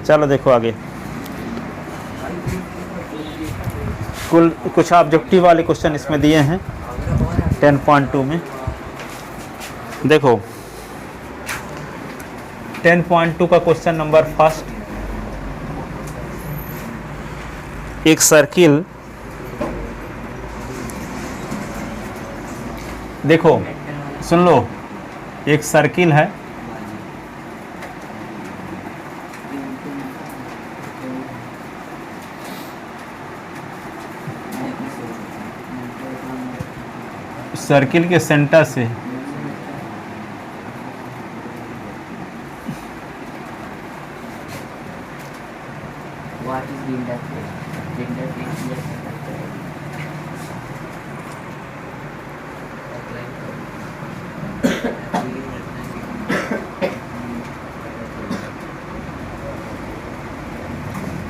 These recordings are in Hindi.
चलो देखो आगे, कुल कुछ ऑब्जेक्टिव वाले क्वेश्चन इसमें दिए हैं 10.2 में। देखो 10.2 का क्वेश्चन नंबर फर्स्ट, एक सर्किल, देखो सुन लो, एक सर्किल है, सर्किल के सेंटर से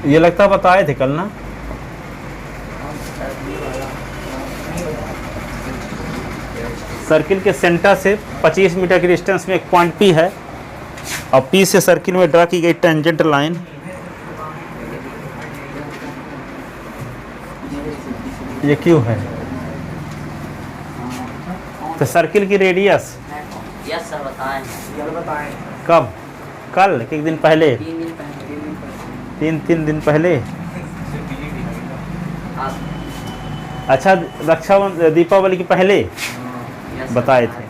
ये लगता बताए थे कल ना। सर्किल के सेंटर से 25 मीटर की डिस्टेंस में एक पॉइंट पी है और पी से सर्किल में ड्रा की गई टेंजेंट लाइन ये क्यों है। तो सर्किल की रेडियस यस सर बताएं। कब? कल? एक दिन पहले? 3 दिन पहले। अच्छा, रक्षाबंधन दीपावली के पहले बताए थे।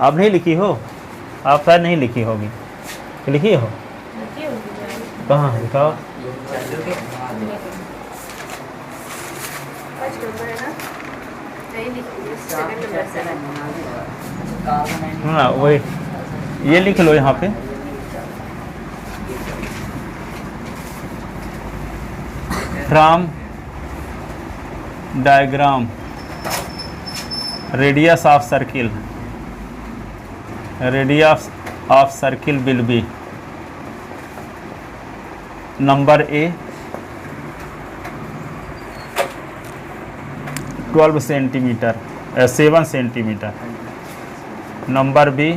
आप नहीं लिखी हो? आप शायद नहीं लिखी होगी, लिखी हो? कहाँ लिखाओ? हाँ वही, ये लिख लो यहाँ पे। From diagram radius of circle, radius of circle will be number A 12 centimetre 7 centimetre, number B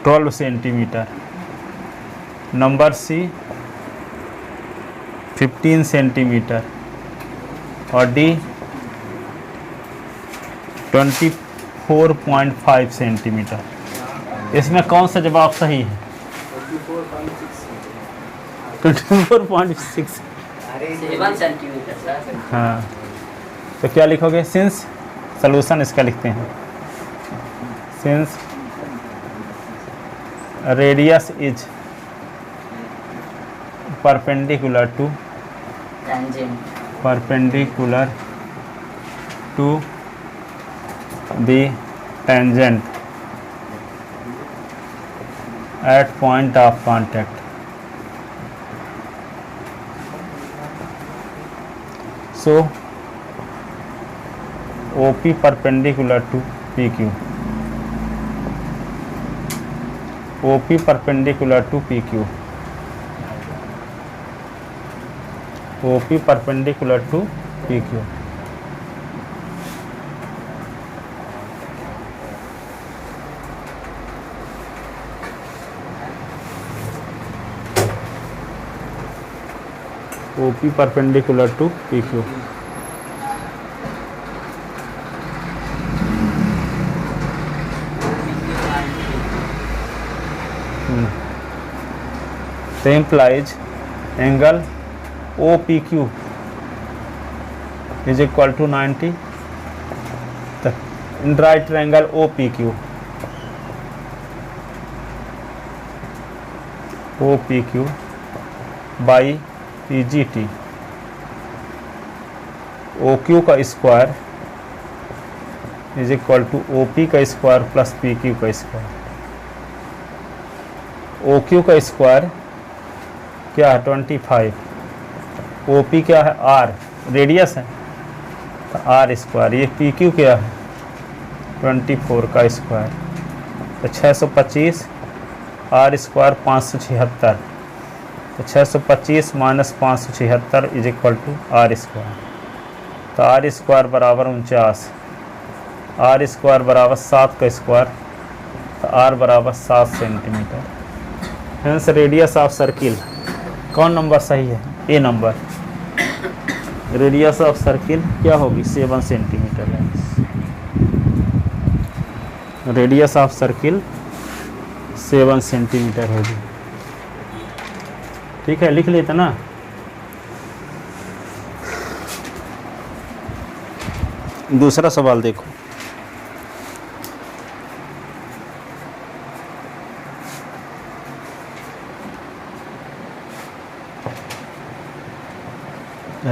12 centimetre, number C 15 centimetre और डी 24.5 सेंटीमीटर। इसमें कौन सा जवाब सही है? 24.6 7 सेंटीमीटर सर। हाँ, तो क्या लिखोगे? सिंस, सॉल्यूशन इसका लिखते हैं, since radius is perpendicular to the tangent at point of contact, so OP perpendicular to PQ, OP perpendicular to PQ, OP perpendicular to PQ। OP perpendicular to PQ। So implies angle OPQ is equal to 90। In right triangle OPQ, OPQ by PGT, OQ का square is equal to OP का स्क्वायर प्लस PQ का स्क्वायर। OQ का स्क्वायर क्या है? 25। OP क्या है? R, रेडियस है, तो R स्क्वायर। ये PQ क्या है? 24 का स्क्वायर, तो 625, R स्क्वायर 576, तो 625 minus 576 is equal to R square. तो R स्क्वायर बराबर 49, R स्क्वायर बराबर 7 का स्क्वायर, तो R बराबर 7 centimetre. Hence radius of circle, कौन नंबर सही है? ए नंबर। रेडियस ऑफ सर्किल क्या होगी? 7 सेंटीमीटर है। रेडियस ऑफ सर्किल 7 सेंटीमीटर होगी। ठीक है, लिख लेते ना। दूसरा सवाल देखो,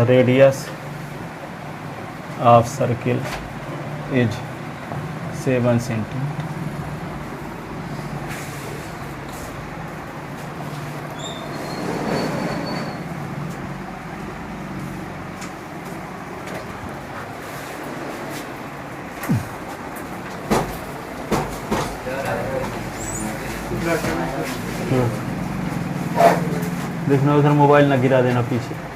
radius of circle is 7 centimetre. देखना उधर मोबाइल ना गिरा देना पीछे।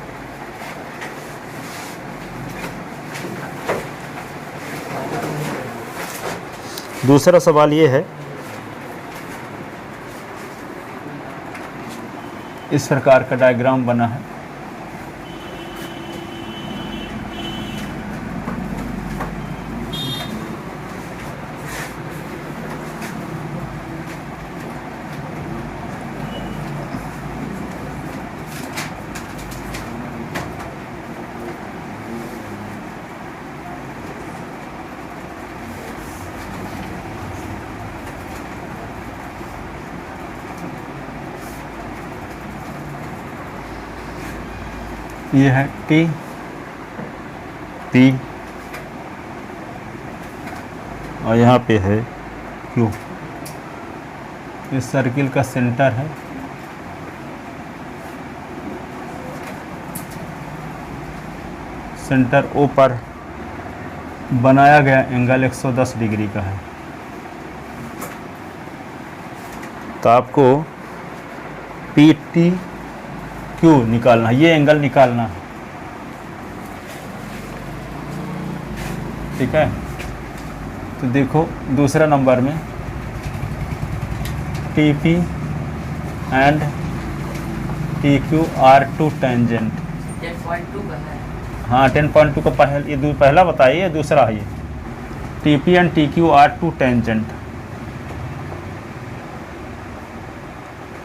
दूसरा सवाल ये है, इस प्रकार का डायग्राम बना है। ये है टी पी और यहाँ पे है क्यू। इस सर्किल का सेंटर है सेंटर ओ पर बनाया गया एंगल 110 डिग्री का है। तो आपको पी टी क्यू निकालना, ये एंगल निकालना है। ठीक है, तो देखो दूसरा नंबर में T P and T Q are two tangent. 10.2 का है। हाँ 10.2 का पहला बताइए, दूसरा है ये। T P and T Q are two tangent.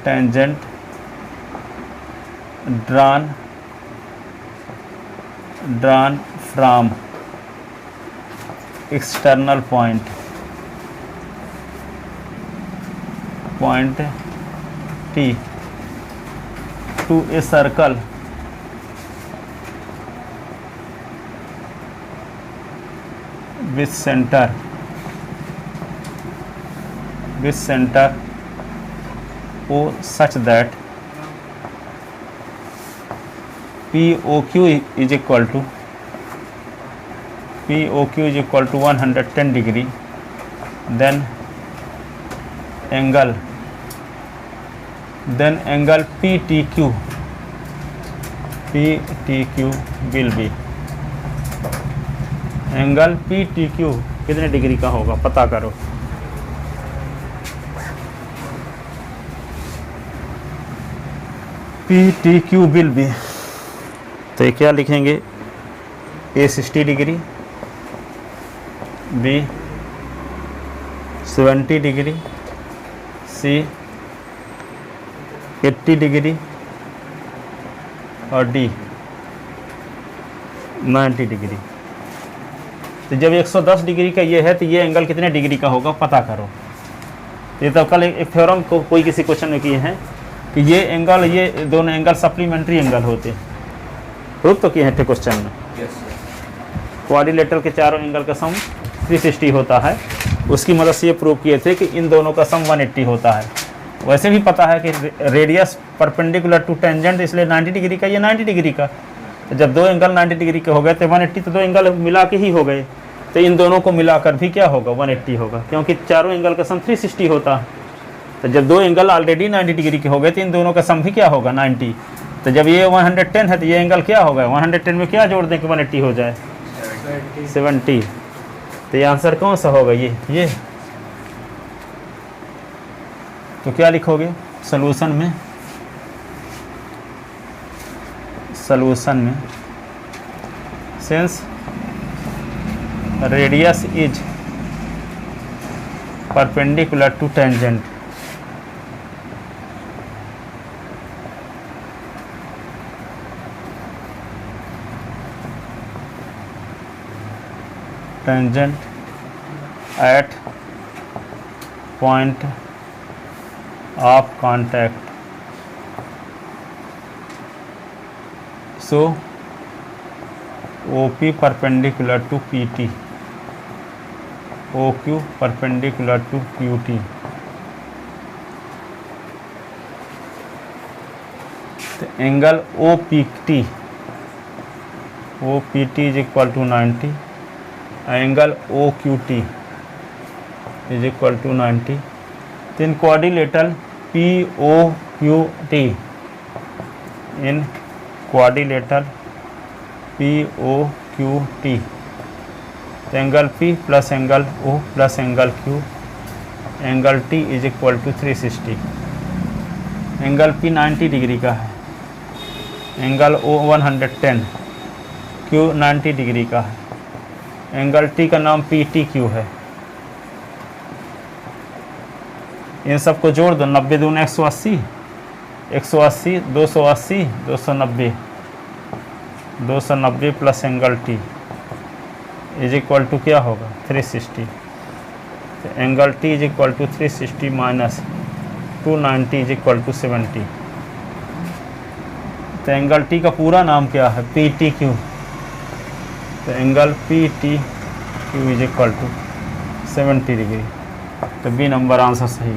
Tangent drawn from external point T to a circle with center O such that POQ is equal to 110 degree, then angle PTQ will be, angle PTQ कितने डिग्री का होगा पता करो। PTQ will be, तो ये क्या लिखेंगे? A 60 degree, B 70 degree, C 80 degree और D 90 डिग्री। तो जब 110 डिग्री का ये है तो ये एंगल कितने डिग्री का होगा पता करो। ये तो कल एक थ्योरम को कोई किसी क्वेश्चन में किए हैं कि ये एंगल, ये दोनों एंगल सप्लीमेंट्री एंगल होते हैं। प्रूफ तो किए हैं क्वेश्चन में। क्वाड्रिलेटरल के चारों एंगल का सम 360 होता है, उसकी मदद से ये प्रूव किए थे कि इन दोनों का सम 180 होता है। वैसे भी पता है कि रेडियस परपेंडिकुलर टू टेंजेंट, इसलिए 90 डिग्री का, ये 90 डिग्री का। तो जब दो एंगल 90 डिग्री के हो गए तो 180, तो दो एंगल मिला के ही हो गए। तो इन दोनों को मिलाकर भी क्या होगा? 180 होगा, क्योंकि चारों एंगल का सम 360 होता है। तो जब दो एंगल ऑलरेडी 90 डिग्री के हो गए तो इन दोनों का सम भी क्या होगा? 90। तो जब ये 110 है तो ये एंगल क्या होगा? 110 में क्या जोड़ दें कि 180 हो जाए? 70। तो ये आंसर कौन सा होगा? ये। तो क्या लिखोगे? सॉल्यूशन में since radius is perpendicular to tangent, at point of contact, so OP perpendicular to PT, OQ perpendicular to QT. The angle OPT is equal to 90, angle OQT is equal to 90. Then quadrilateral POQT, in quadrilateral POQT, angle P plus angle O plus angle Q, angle T is equal to 360. Angle P 90 degree का है, एंगल O 110, Q 90 डिग्री का है, एंगल T का नाम PTQ है। इन सबको जोड़ दो, 90 दूनी 180, 180 280 290, 290 plus angle T is equal to क्या होगा 360। तो angle T is equal to 360 minus 290 is equal to 70। तो एंगल T का पूरा नाम क्या है PTQ। तो angle PTQ is equal to 70 degree. तो बी नंबर आंसर सही।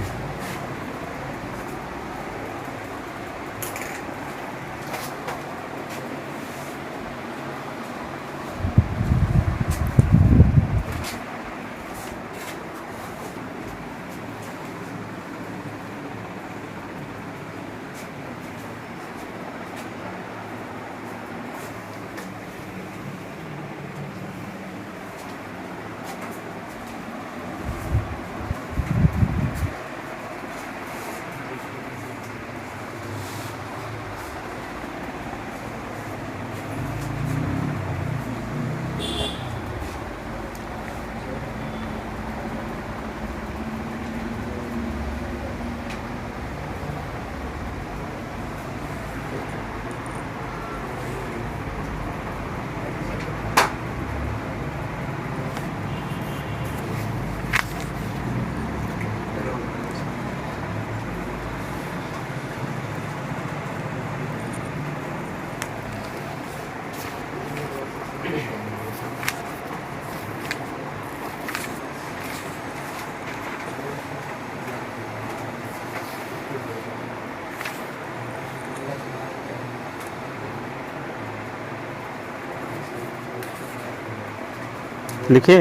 लिखे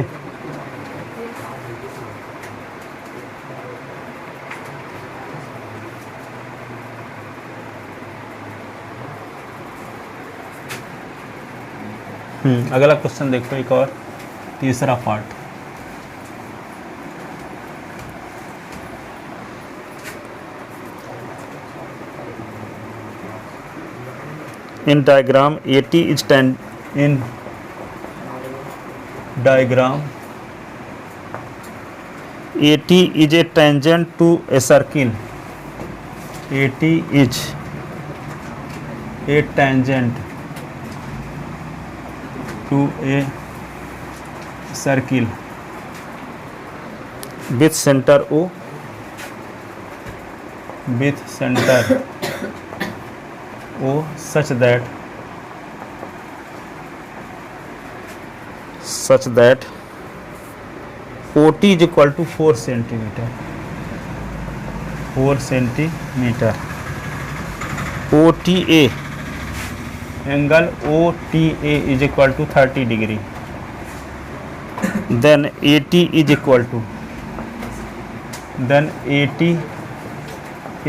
अगला क्वेश्चन देखो, एक और तीसरा part. In diagram AT is in diagram AT is a tangent to a circle. AT is a tangent to a circle with center O, with center O such that OT is equal to 4 centimeter. 4 centimeter. OTA, angle OTA is equal to 30 degree. Then AT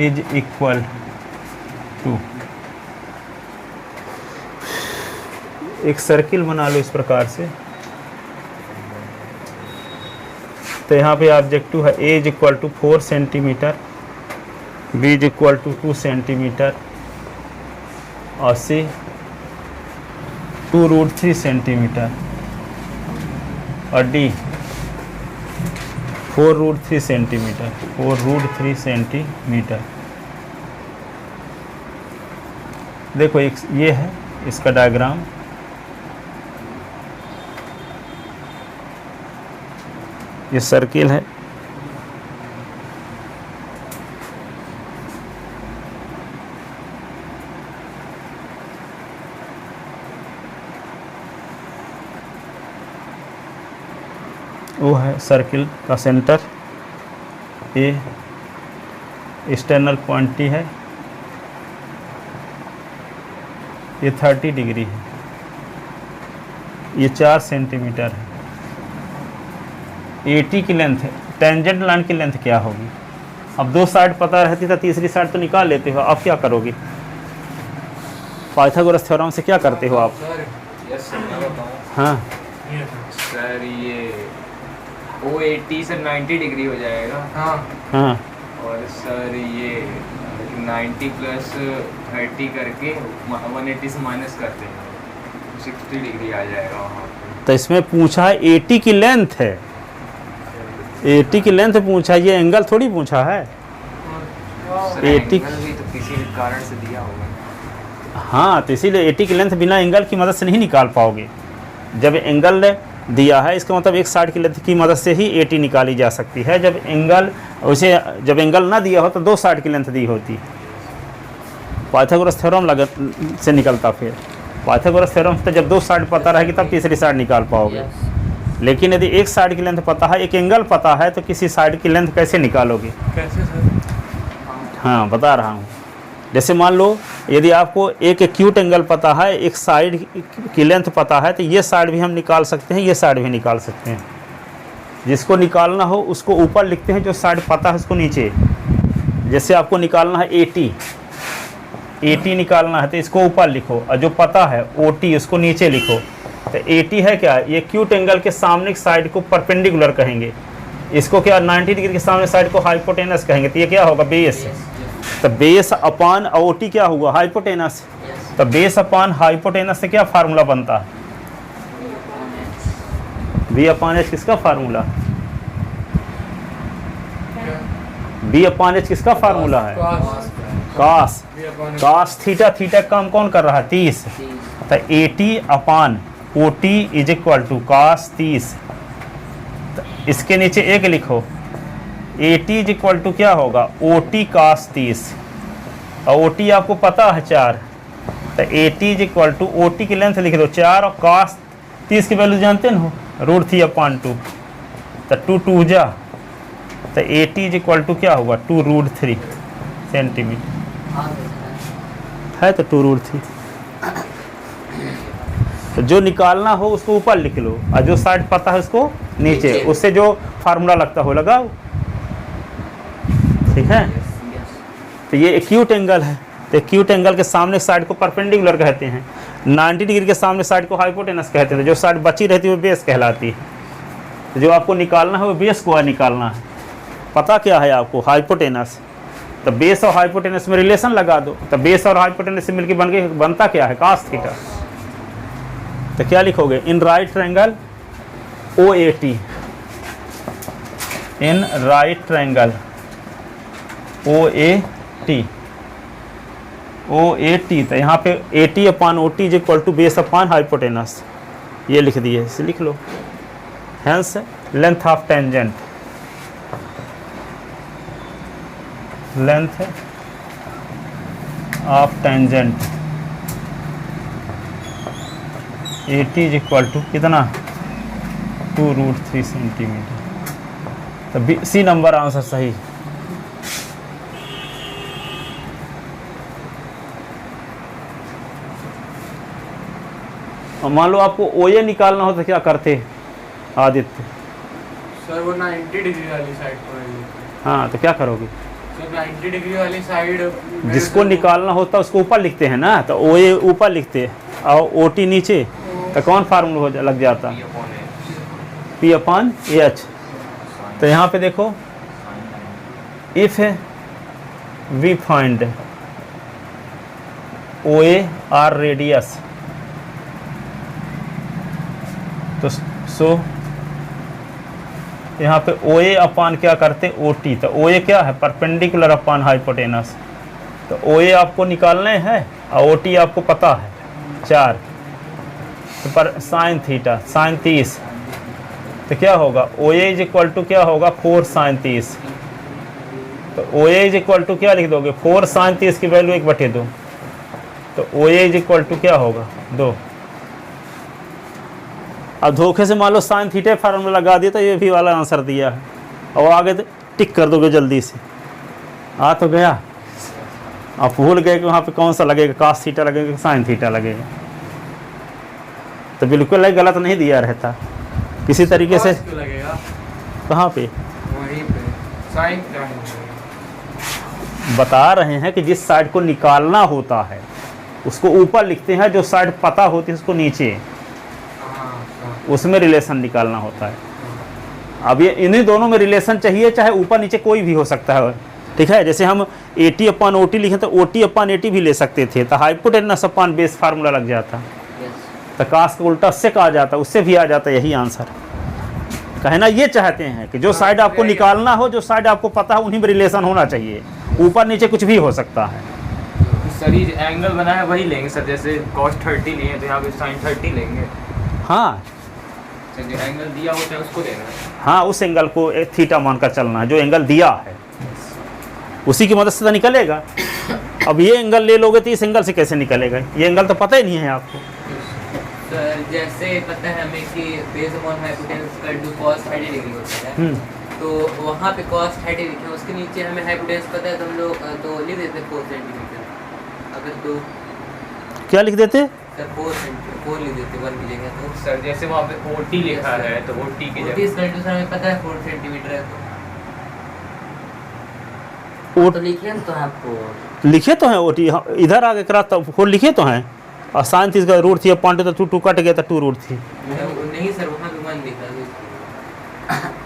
is equal to, एक सर्किल बना लो इस प्रकार से। तो यहाँ पे ऑब्जेक्टिव है A is equal to 4 centimetre B is equal to 2 centimetre और सी 2√3 सेंटीमीटर और डी 4√3 सेंटीमीटर 4√3 सेंटीमीटर। देखो एक ये है इसका डायग्राम, ये सर्किल है, वो है सर्किल का सेंटर, ये एक्सटर्नल पॉइंट टी है, ये 30 डिग्री है, ये 4 सेंटीमीटर है, 80 की लेंथ है। टेंजेंट लाइन की लेंथ क्या होगी? अब 2 साइड पता रहती तो तीसरी साइड तो निकाल लेते हो, अब क्या करोगे? पाइथागोरस थ्योरम से क्या करते हो आप? हाँ सर ये O80 से 90 डिग्री हो जाएगा। हाँ हाँ और सर ये 90 प्लस 30 करके 180 से माइनस करते हैं 60 डिग्री आ जाएगा वहाँ पे। तो इसमें पूछा है 80 की लेंथ है, 80 की लेंथ पूछा है, ये एंगल थोड़ी पूछा है। सर 80 एंगल भी तो किसी भी कारण से दिया होगा। हाँ तो इसीलिए 80 की लेंथ बिना एंगल की मदद से नहीं निकाल पाओगे। जब एंगल दिया है इसका मतलब एक साइड की लेंथ की मदद से ही 80 निकाली जा सकती है। जब एंगल ना दिया हो तो 2 साइड की लेंथ दी होती। पाइथागोरस थ्योरम से निकलता। फिर पाइथागोरस थ्योरम से जब 2 साइड पता रहेगी तब तीसरी साइड निकाल पाओगे। लेकिन यदि एक साइड की लेंथ पता है, एक एंगल पता है, तो किसी साइड की लेंथ कैसे निकालोगे? कैसे सर? हाँ बता रहा हूँ। जैसे मान लो यदि आपको एक एक्यूट एंगल पता है, एक साइड की लेंथ पता है, तो ये साइड भी हम निकाल सकते हैं, ये साइड भी निकाल सकते हैं। जिसको निकालना हो उसको ऊपर लिखते हैं, जो साइड पता है उसको नीचे। जैसे आपको निकालना है 80 निकालना है तो इसको ऊपर लिखो, और जो पता है OT उसको नीचे लिखो। तो 80 है क्या? ये एक्यूट एंगल के सामने की साइड को परपेंडिकुलर कहेंगे। इसको क्या 90 डिग्री के सामने साइड को हाइपोटेनस कहेंगे। तो ये क्या होगा? बेस। तो बेस अपान OT क्या हुआ? हाइपोटेनस। तो बेस अपान हाइपोटेनस से क्या फार्मूला बनता है? V/H किसका फार्मूला? V/H किसका फार्मूला है? Cos theta. थीटा काम कौन कर रहा है? 30। तो 80/OT is equal two cos 30। इसके नीचे एक लिखो, 80 इज इक्वल टू क्या होगा? OT कास 30। और OT आपको पता है 4। तो 80 इज इक्वल टू OT की लेंथ लिख दो 4, और कास 30 की वैल्यू जानते न हो, √3/2। तो 2 2 जा, तो 80 इज इक्वल टू क्या होगा? 2√3 सेंटीमीटर है। तो 2√3। तो जो निकालना हो उसको ऊपर लिख लो, और जो साइड पता है उसको नीचे। उससे जो फार्मूला लगता हो लगाओ। ठीक है। तो ये एक्यूट एंगल है, तो एक्यूट एंगल के सामने साइड को परपेंडिकुलर कहते हैं। 90 डिग्री के सामने साइड को हाइपोटेनस कहते हैं। जो साइड बची रहती है वो बेस कहलाती है। तो जो आपको निकालना है वो बेस को निकालना है। पता क्या है आपको? हाइपोटेनस। तो बेस और हाइपोटेनस में रिलेशन लगा दो। तो बेस और हाइपोटेनस से मिलकर बनता क्या है? Cos theta. तो क्या लिखोगे? In right triangle OAT, in right triangle OAT। तो यहाँ पे 80/OT is equal to base upon hypotenuse, ये लिख दिए, इसे लिख लो। Hence length of tangent, length of tangent 80 is equal to कितना? 2√3 सेंटीमीटर। तो C नंबर आंसर सही। और मान लो आपको OA निकालना हो तो क्या करते आदित्य? सर वो 90 डिग्री वाली साइड पर है। हाँ तो क्या करोगे? सर 90 डिग्री वाली साइड जिसको निकालना होता है उसको ऊपर लिखते हैं ना, तो OA ऊपर लिखते हैं और OT नीचे। तो कौन फार्मूला लग जाता? P/H। तो यहाँ पे देखो इफ है, we find O A R radius, तो सो यहाँ पे ओ ए अपान क्या करते हैं ओ टी, तो ओ ए क्या है परपेंडिकुलर अपान हाइपोटेनस, तो ओ ए आपको निकालने हैं और ओ टी आपको पता है 4, तो पर साइन थीटा साइन 30, तो क्या होगा ओ ए इज इक्वल टू क्या होगा 4 साइन 30, तो ओ ए इज इक्वल टू क्या लिख दोगे 4 साइन 30 की वैल्यू 1/2, तो ओ ए इज इक्वल टू क्या होगा 2। अब धोखे से मान लो साइन थीटा फार्मूला लगा दिया तो ये भी वाला आंसर दिया है, और आगे तो टिक कर दोगे जल्दी से, आ तो गया। आप भूल गए कि वहाँ पे कौन सा लगेगा, कास थीटा लगेगा साइन थीटा लगेगा, तो बिल्कुल गलत नहीं दिया रहता किसी तरीके से। क्यों लगेगा कहाँ पे वहीं पे साइन क्या है? बता रहे हैं कि जिस साइड को निकालना होता है उसको ऊपर लिखते हैं, जो साइड पता होती है उसको नीचे, उसमें रिलेशन निकालना होता है। अब ये इन्हीं दोनों में रिलेशन चाहिए, चाहे ऊपर नीचे कोई भी हो सकता है, ठीक है। जैसे हम AT अपान OT लिखें तो OT अपान AT भी ले सकते थे, तो हाइपोटेनस अपान बेस फार्मूला लग जाता, तो कास का उल्टा उससे कहा जाता, उससे भी आ जाता यही आंसर। कहना ये चाहते हैं कि जो साइड आपको निकालना हो, जो साइड आपको पता है, उन्हीं में रिलेशन होना चाहिए, ऊपर नीचे कुछ भी हो सकता है। सर ये एंगल बना है वही लेंगे सर, जैसे cos 30 लिए तो यहाँ पे sin 30 लेंगे। हाँ सर जो एंगल दिया होता है उसको लेना है। हाँ, उस एंगल को एक थीटा मानकर चलना है, जो एंगल दिया है उसी की मदद से तो निकलेगा। अब ये एंगल ले लोगे तो इस एंगल से कैसे निकलेगा, ये एंगल तो पता ही नहीं है आपको। सर जैसे पता है हमें कि बेस अपॉन हाइपोटेनस का टू cos 30 डिग्री होता है, तो वहाँ पे cos 30 लिखे हैं, उसके नीचे हमें हाइपोटेनस पता है तो हम लोग तो लिख देते हैं 4 सेंटीमीटर। अगर तो क्या लिख देते, सर 4 लिख देते 1 की जगह, तो सर जैसे वहाँ पे OT लिखा है तो OT की जगह इसका टू हमें पता है 4 सेंटीमीटर है, तो लिखे तो आपको लिखे तो हैं OT, इधर आगे करा तो 4 लिखे तो हैं, और साइन 30 का रूट थी, अब पॉइंट तो 2 कट गया तो 2 रूट थी। नहीं सर वहाँ पे 1 लिखा है,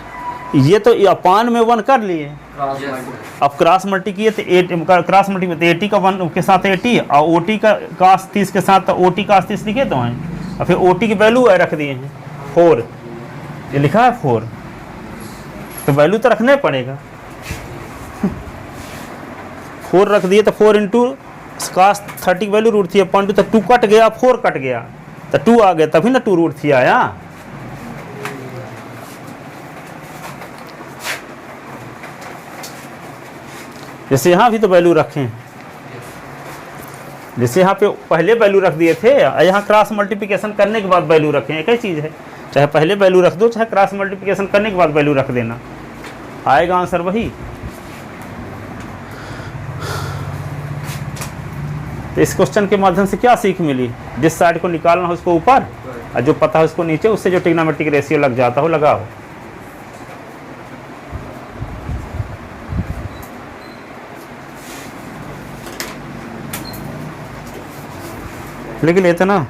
ये तो अपान में 1 कर लिए, अब क्रॉस मल्टी किए तो 8 क्रॉस मल्टी में तो 80 का 1 के साथ 80 और OT का कास 30 के साथ, तो OT कास 30 लिखे तो हैं, और फिर OT की वैल्यू रख दिए हैं 4, ये लिखा है 4, तो वैल्यू तो रखना ही पड़ेगा। 4 रख दिए तो 4 इंटू कास 30 की वैल्यू रूट थी अपॉइंट, तो 2 कट गया 4 कट गया तो 2 आ गया, तभी ना 2 रूट थी आया। जैसे यहाँ भी तो वैल्यू रखें, जैसे यहाँ पे पहले वैल्यू रख दिए थे, यहाँ क्रॉस मल्टीप्लिकेशन करने के बाद वैल्यू रखें, एक ही चीज़ है, चाहे पहले वैल्यू रख दो चाहे क्रॉस मल्टीप्लिकेशन करने के बाद वैल्यू रख देना, आएगा आंसर वही। तो इस क्वेश्चन के माध्यम से क्या सीख मिली, जिस साइड को निकालना हो उसको ऊपर और जो पता है उसको नीचे, उससे जो ट्रिग्नोमेट्रिक रेशियो लग जाता हो लगाओ। लिख लेते ना,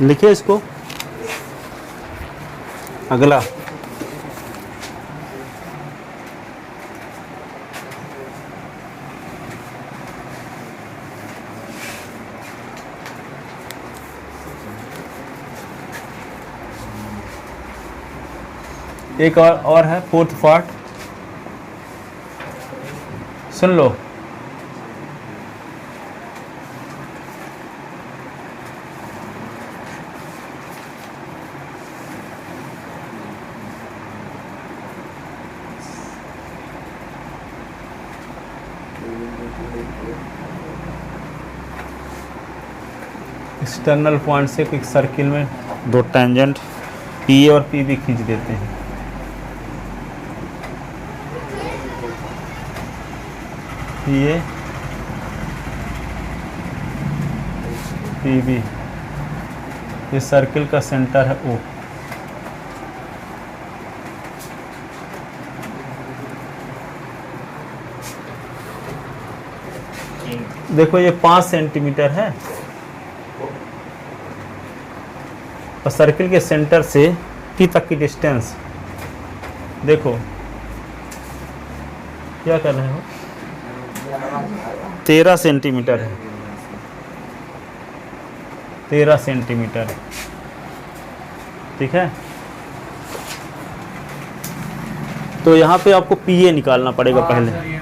लिखिए इसको। अगला एक और है 4th पार्ट, सुन लो। एक्सटर्नल पॉइंट से एक सर्किल में 2 टेंजेंट पी ए और पी बी खींच देते हैं। पी ए पी बी, ये सर्किल का सेंटर है ओ। देखो ये 5 सेंटीमीटर है और सर्किल के सेंटर से पी तक की डिस्टेंस देखो, क्या कर रहे हो, 13 सेंटीमीटर है, 13 सेंटीमीटर, ठीक है। तो यहाँ पे आपको पी ए निकालना पड़ेगा पहले, सर ये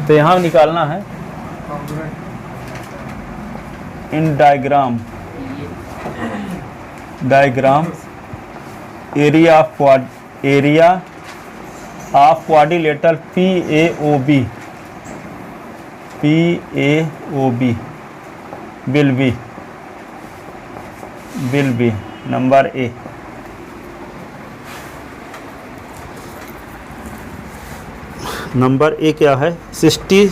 तो यहाँ निकालना है in diagram area of quadrilateral PAOB will be number A. Number A क्या है, 60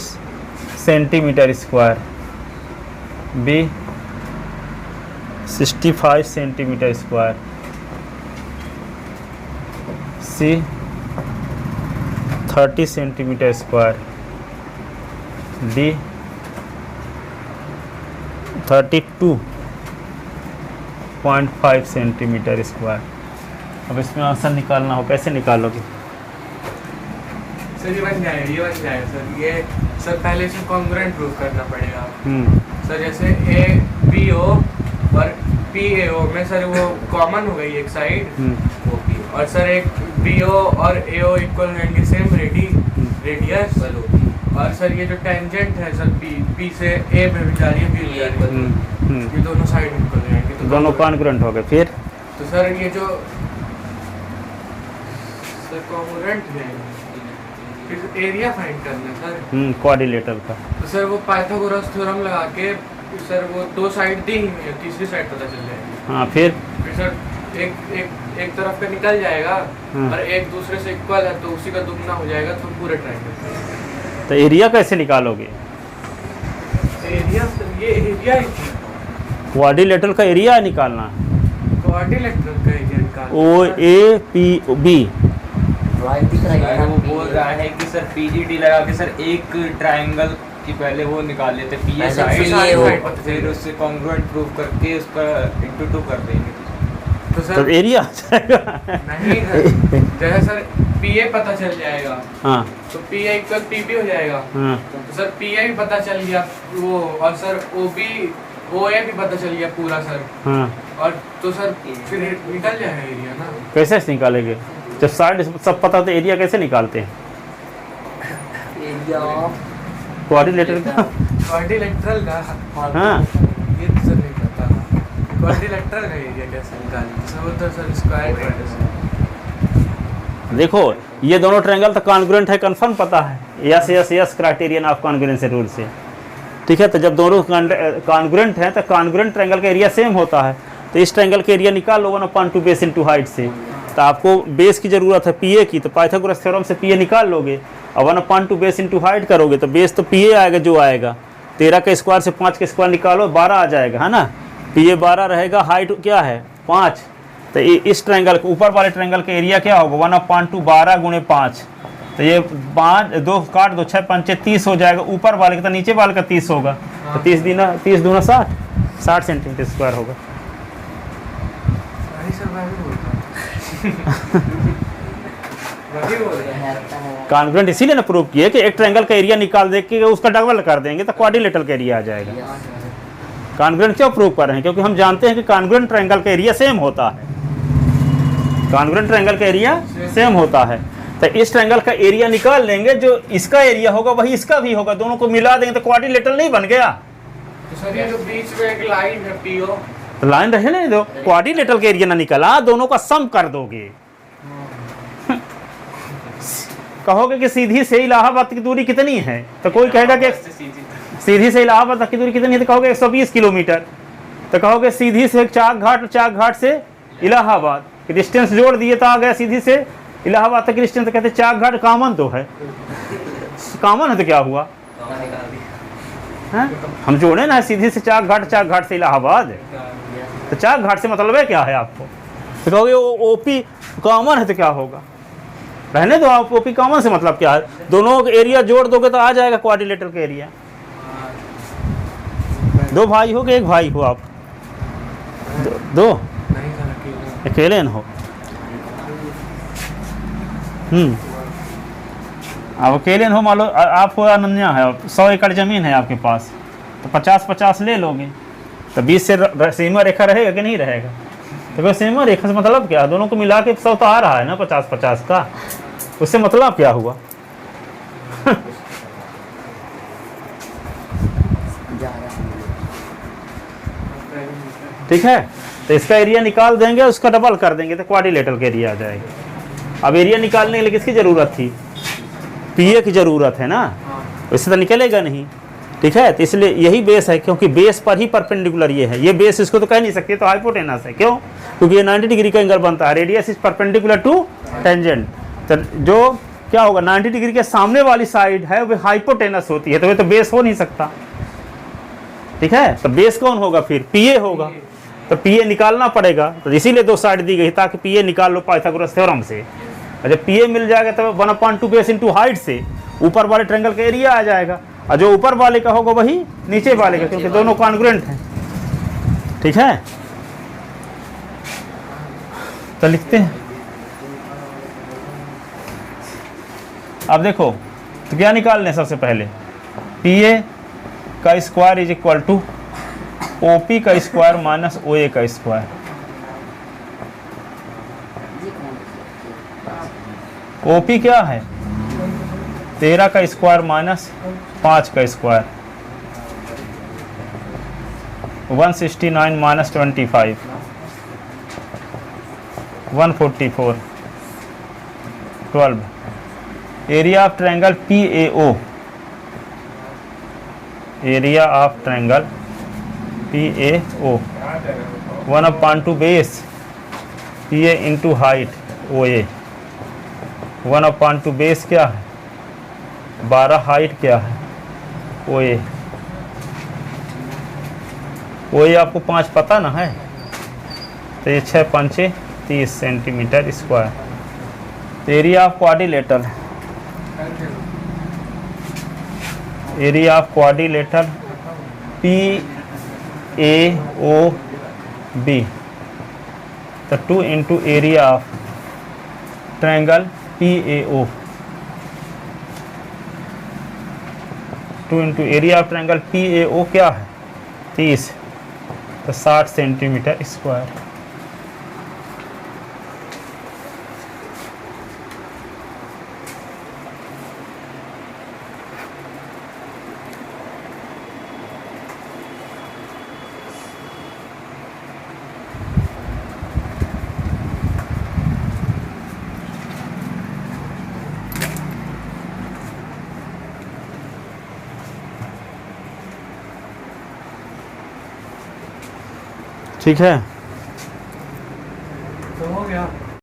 centimetre square, B 65 centimetre square, C 30 centimetre square, D 32.5 centimetre square. अब इसमें आंसर निकालना हो, कैसे निकालोगे? सर ये बन जाएगा सर। ये सर पहले इसे कॉन्ग्रुएंट प्रूव करना पड़ेगा सर। जैसे ए बी ओ और पी ए ओ में सर वो कॉमन हो गई एक साइड, और सर एक बी ओ और ए ओ इक्वल रहेंगे सेम रेडियस, और सर ये जो टेंजेंट है सर पी से ए में भी जा रही है, बी में जा रही है, ये दोनों साइड इक्वल रहेंगे, तो दोनों कॉन्ग्रुएंट हो गए। फिर तो सर ये जो सर कॉन्ग्रुएंट है, फिर एरिया फाइंड करना है सर क्वाड्रिलेटर का। तो सर वो पाइथागोरस थ्योरम लगा के सर वो दो साइड दी ही है, तीसरी साइड पता चल जाएगी। हाँ फिर सर एक तरफ का निकल जाएगा और एक दूसरे से इक्वल है, तो उसी का दुगना हो जाएगा, तो पूरे ट्रायंगल। तो एरिया कैसे निकालोगे? एरिया ये एरिया क्वाड्रिलेटरल का एरिया निकालना है, क्वाड्रिलेटरल का एरिया निकालना। OAPB। वो बोल रहा है कि सर PGD लगा के सर एक ट्रायंगल की पहले वो निकाल लेते PA साइड, फिर उससे कॉन्ग्रुएंट प्रूव करके उसका इंटू 2 कर देंगे, तो सर तो एरिया आ जाएगा। नहीं सर, जैसे सर PA पता चल जाएगा, हाँ तो PA इक्वल PB हो जाएगा। हाँ तो सर PA भी पता चल गया वो, और सर OA भी पता चल गया पूरा सर, हाँ। और तो सर फिर निकल जाएगा एरिया ना। कैसे निकालेंगे? जब साइड सब पता तो एरिया कैसे निकालते हैं? क्वाड्रिलेटरल का, क्वाड्रिलेटरल का हाँ ये तो सर नहीं पता। क्वाड्रिलेटरल का एरिया कैसे निकालेंगे सर? वो तो सर स्क्वायर देखो ये दोनों ट्रायंगल तो कॉन्ग्रुएंट है, कंफर्म पता है, yes criterion of congruence rule से, ठीक है। तो जब दोनों कॉन्ग्रुएंट हैं तो कॉन्ग्रुएंट ट्रायंगल का एरिया सेम होता है, तो इस ट्रायंगल का एरिया निकाल लो 1/2 बेस इंटू हाइट से। तो आपको बेस की ज़रूरत है PA की, तो पाइथागोरस थ्योरम से PA निकाल लोगे, और 1/2 बेस इंटू हाइट करोगे तो बेस तो PA आएगा जो आएगा। 13 का स्क्वायर से 5 का स्क्वायर निकालो 12 आ जाएगा, है ना। PA 12 रहेगा, हाइट क्या है 5, तो इस ट्रायंगल के ऊपर वाले ट्रायंगल का एरिया क्या होगा 1/2 12 गुणे 5, तो ये 5 2 काट दो 6 5 30 हो जाएगा। ऊपर वाले का तो नीचे वाले का 30 होगा, तो 30 दूना 60 सेंटीमीटर स्क्वायर होगा। कॉन्ग्रुएंट इसीलिए ना प्रूव किए कि एक ट्रायंगल का एरिया निकाल दे के उसका डबल कर देंगे तो क्वाड्रिलेटरल का एरिया आ जाएगा। कॉन्ग्रुएंट क्यों प्रूव कर रहे हैं? क्योंकि हम जानते हैं कि कॉन्ग्रुएंट ट्रायंगल का एरिया सेम होता है, कॉन्ग्रुएंट ट्रायंगल का एरिया सेम होता है। तो इस ट्रायंगल का एरिया निकाल लेंगे, जो इसका एरिया होगा वही इसका भी होगा, दोनों को मिला देंगे तो क्वाड्रिलेटरल नहीं बन गया। तो सर ये जो बीच में एक लाइन है PO, तो लाइन रहे ना, दो क्वाड्रिलेटरल का एरिया ना निकला, दोनों का सम कर दोगे। कहोगे कि सीधी से इलाहाबाद की दूरी कितनी है, तो कोई कहेगा कि सीधी से इलाहाबाद की दूरी कितनी है, तो कहोगे 120 किलोमीटर। तो कहोगे सीधी से चाक घाट से इलाहाबाद की डिस्टेंस जोड़ दिए तो आ गया सीधी से इलाहाबाद तक डिस्टेंस। तो कहते चाक घाट कॉमन तो है, कॉमन है तो क्या हुआ है? हम जोड़े ना सीधी से चाक घाट से इलाहाबाद, तो चाक घाट से मतलब है क्या है आपको? तो कहोगे ओपी कॉमन है तो क्या होगा? रहने दो आप, ओपी कॉमन से मतलब क्या है? दोनों एरिया जोड़ दोगे तो आ जाएगा क्वाड्रिलेटरल का एरिया। दो भाई हो कि एक भाई हो आप? दो अकेले न हो। आप अकेले हो, मान लो आप हो अनन्या है, 100 एकड़ ज़मीन है आपके पास, तो 50-50 ले लोगे, तो 20 से सीमा रेखा रहेगा कि नहीं रहेगा? तो सीमा रेखा से मतलब क्या? दोनों को मिला के 100 तो आ रहा है ना 50-50 का, उससे मतलब क्या हुआ? ठीक है, तो इसका एरिया निकाल देंगे, उसका डबल कर देंगे तो क्वाड्रिलेटरल का एरिया आ जाएगा। अब एरिया निकालने के लिए किसकी ज़रूरत थी? पीए की ज़रूरत है ना, इससे तो निकलेगा नहीं। ठीक है, तो इसलिए यही बेस है, क्योंकि बेस पर ही परपेंडिकुलर ये बेस, इसको तो कह नहीं सकते, तो हाइपोटेनस है। क्यों? क्योंकि ये 90 डिग्री का एंगल बनता है, radius is perpendicular to tangent. तो जो क्या होगा, 90 डिग्री के सामने वाली साइड है वो हाइपोटेनस होती है, तो वे तो बेस हो नहीं सकता। ठीक है, तो बेस कौन होगा फिर? पीए होगा। तो पीए निकालना पड़ेगा, तो इसीलिए 2 साइड दी गई ताकि पीए निकाल लो पाइथागोरस थ्योरम से। और जब पीए मिल जाएगा तो 1/2 बेस इंटू हाइट से ऊपर वाले ट्रायंगल का एरिया आ जाएगा, और जो ऊपर वाले का होगा वही नीचे वाले का, क्योंकि दोनों कॉन्ग्रुएंट हैं। ठीक है, तो लिखते हैं। अब देखो तो क्या निकाल लें सबसे पहले? पीए का square is equal to OP का स्क्वायर माइनस ओए का स्क्वायर। ओपी क्या है? 13 का स्क्वायर माइनस 5 का square, 169 minus 25, 144, 12। Area of triangle PAO, area of triangle PAO 1/2 base PA into height OA, 1/2 base क्या है? 12 हाइट क्या है? OA आपको 5 पता ना है, तो ये 6×5 30 centimetre square. Area of quadrilateral, area of quadrilateral PAOB, तो 2 into area of triangle PAO, 2 into area of triangle PAO क्या है? 30, तो 60 सेंटीमीटर स्क्वायर। ठीक है।